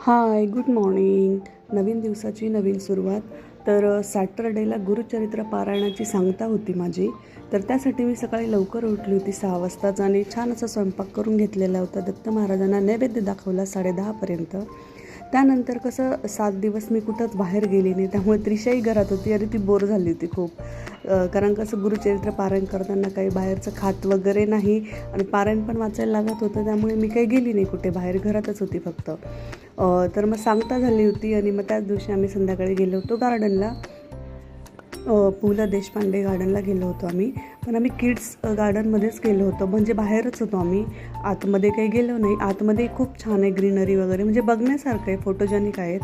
हाय, good morning. नवीन दिवसाची नवीन सुरुवात. तर सॅटरडेला गुरुचरित्र पारायणाची सांगता होती माझी. तर त्यासाठी मी सकाळी लवकर उठली होती 6 वाजताच आणि छान असा स्वयंपाक करून घेतलेला होता. दत्त महाराजांना नैवेद्य दाखवला 10:30पर्यंत. त्यानंतर कसं 7 दिवस मी कुठंच बाहेर गेली नाही, त्यामुळे त्रिशाही घरात होती आणि ती बोर झाली होती खूप. कारण कसं गुरुचरित्र पारायण करताना काही बाहेरचं खात वगैरे नाही आणि पारायण पण वाचायला लागत होतं, त्यामुळे मी काही गेली नाही कुठे बाहेर, घरातच होती फक्त. तर मग सांगता झाली होती आणि मग त्याच दिवशी आम्ही संध्याकाळी गेलो होतो गार्डनला. पु ल देशपांडे गार्डनला गेलो होतो आम्ही. पण आम्ही किड्स गार्डनमध्येच गेलो होतो, म्हणजे बाहेरच होतो आम्ही, आतमध्ये काही गेलो नाही. आतमध्ये खूप छान आहे, ग्रीनरी वगैरे म्हणजे बघण्यासारखं आहे, फोटोजेनिक आहेत.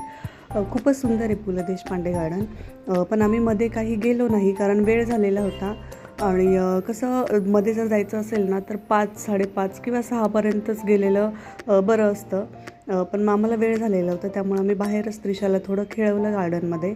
खूपच सुंदर आहे पु ल देशपांडे गार्डन. पण आम्ही मध्ये काही गेलो नाही कारण वेळ झालेला होता. आणि कसं मध्ये जर जायचं असेल ना तर 5, 5:30 किंवा 6पर्यंतच गेलेलं बरं असतं. पण मग आम्हाला वेळ झालेला होता, त्यामुळे आम्ही बाहेरच त्रिशाला थोडं खेळवलं गार्डनमध्ये.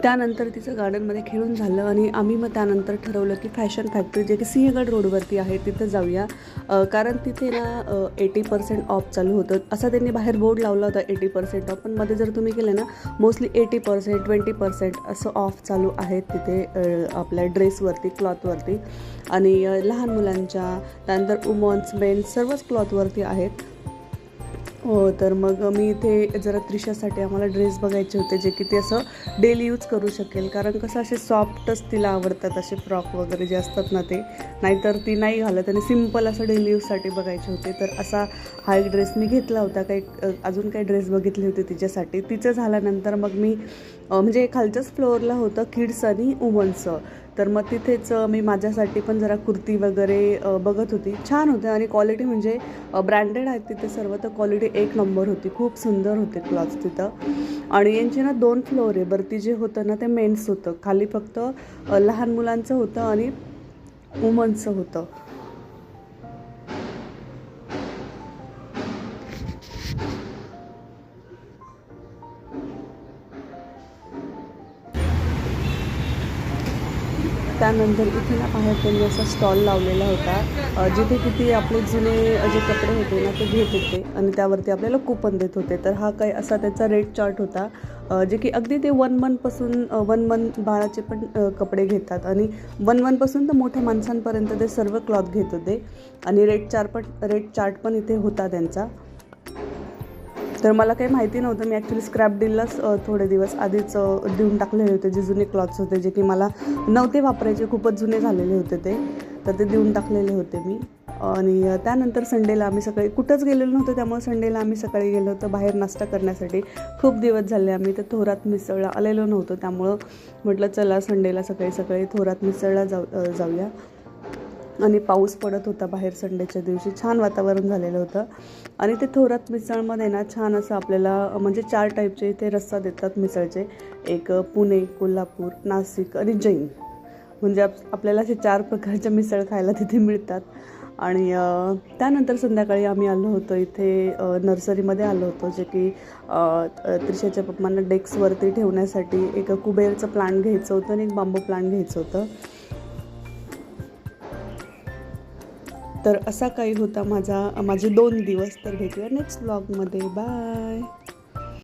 त्यानंतर तिचं गार्डनमध्ये खेळून झालं आणि आम्ही मग त्यानंतर ठरवलं की फॅशन फॅक्टरी, जे की सिंहगड रोडवरती आहे, तिथं जाऊया. कारण तिथे ना 80% ऑफ चालू होतं. असा त्यांनी बाहेर बोर्ड लावला होता 80% ऑफ, पण मध्ये जर तुम्ही गेले ना मोस्टली 80%, 20% असं ऑफ चालू आहेत तिथे आपल्या ड्रेसवरती, क्लॉथवरती. आणि लहान मुलांच्या, त्यानंतर वुमन्स, मेन्स सर्वच क्लॉथवरती आहेत. हो, तर मग मी इथे जरा त्रिशासाठी आम्हाला ड्रेस बघायचे होते, जे की ते असं डेली यूज करू शकेल. कारण कसं असे सॉफ्टच तिला आवडतात, असे फ्रॉक वगैरे जे असतात ना ते, नाहीतर ती नाही घालत. आणि सिम्पल असं डेली यूजसाठी बघायचे होते. तर असा हा एक ड्रेस मी घेतला होता. काही अजून काही ड्रेस बघितले होते तिच्यासाठी. तिचं झाल्यानंतर मग मी म्हणजे खालच्याच फ्लोअरला होतं किड्स आणि वुमन्सचं. तर मग तिथेच मी माझ्यासाठी पण जरा कुर्ती वगैरे बघत होती. छान होते आणि क्वालिटी म्हणजे ब्रँडेड आहेत तिथे सर्व, तर क्वालिटी एक नंबर होती. खूप सुंदर होते क्लॉथ्स तिथं. आणि यांचे ना 2 फ्लोअर आहे. वरती जे होतं ना ते मेन्स होतं, खाली फक्त लहान मुलांचं होतं आणि वुमन्सचं होतं. त्यानंतर इथे ना बाहेर त्यांनी असा स्टॉल लावलेला होता, जिथे किती आपले जुने जे कपडे होते ना ते घेत होते आणि त्यावरती आपल्याला कूपन देत होते. तर हा काही असा त्याचा रेट चार्ट होता, जे की अगदी ते 1 मंथपासून 1 मंथ बाळाचे पण कपडे घेतात आणि 1 मंथपासून तर मोठ्या माणसांपर्यंत ते सर्व क्लॉथ घेत होते. आणि रेट चार्ट पण इथे होता त्यांचा. तर मला काही माहिती नव्हतं. मी ॲक्च्युली स्क्रॅप डीललाच थोडे दिवस आधीच देऊन टाकलेले होते, जे जुने क्लॉथ्स होते, जे की मला नव्हते वापरायचे, खूपच जुने झालेले होते ते. तर ते देऊन टाकलेले होते मी. आणि त्यानंतर संडेला आम्ही सकाळी कुठंच गेलेलो नव्हतो, त्यामुळे संडेला आम्ही सकाळी गेलो होतो बाहेर नाश्ता करण्यासाठी. खूप दिवस झाले आम्ही तर थोरात मिसळला आलेलो नव्हतो, त्यामुळं म्हटलं चला संडेला सकाळी सकाळी थोरात मिसळला जाऊया. आणि पाऊस पडत होता बाहेर संडेच्या दिवशी, छान वातावरण झालेलं होतं. आणि ते थोरात मिसळमध्ये ना छान असं आपल्याला म्हणजे 4 टाईपचे इथे रस्सा देतात मिसळचे. एक पुणे, कोल्हापूर, नाशिक आणि जैन. म्हणजे आपल्याला असे 4 प्रकारच्या मिसळ खायला तिथे मिळतात. आणि त्यानंतर संध्याकाळी आम्ही आलो होतो इथे नर्सरीमध्ये आलो होतो, जे की त्रिशाच्या पप्पांना डेस्कवरती ठेवण्यासाठी एक कुबेरचं प्लांट घ्यायचं होतं आणि एक बांबू प्लांट घ्यायचं होतं. तर असा काही होता माझे 2 दिवस. तर भेटूया नेक्स्ट व्लॉगमध्ये. बाय.